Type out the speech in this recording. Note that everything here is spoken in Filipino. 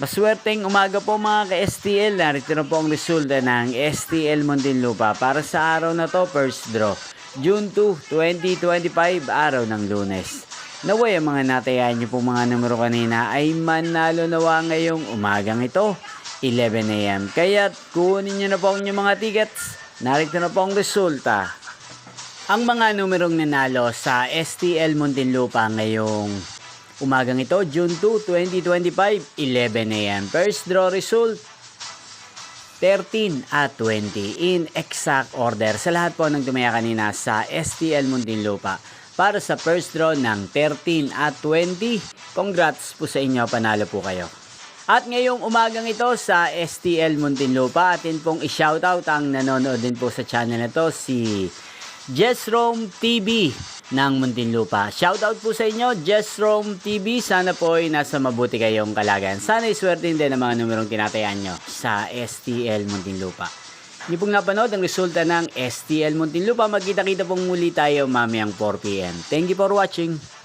Maswerteng umaga po mga ka-STL. Narito na po ang resulta ng STL Muntinlupa para sa araw na to, first draw. June 2, 2025, araw ng Lunes. Naway ang mga natayan niyo po mga numero kanina ay manalo nawa ngayong umagang ito, 11 AM. Kaya kunin niyo na po ang inyong mga tickets. Narito na po ang resulta. Ang mga numerong nanalo sa STL Muntinlupa ngayong umagang ito, June 2, 2025, 11 AM. First draw result, 13 at 20 in exact order. Sa lahat po ng tumaya kanina sa STL Muntinlupa para sa first draw ng 13 at 20. Congrats po sa inyo, panalo po kayo. At ngayong umagang ito sa STL Muntinlupa, atin pong i-shoutout ang nanonood din po sa channel na to, si Jessrom TV ng Muntinlupa. Shoutout po sa inyo, Jessrom TV. Sana po ay nasa mabuti kayong kalagayan. Sana iswertin din ang mga numerong tinatayan nyo sa STL Muntinlupa. Hindi pong napanood ang resulta ng STL Muntinlupa. Magkita-kita pong muli tayo mamayang 4 PM. Thank you for watching.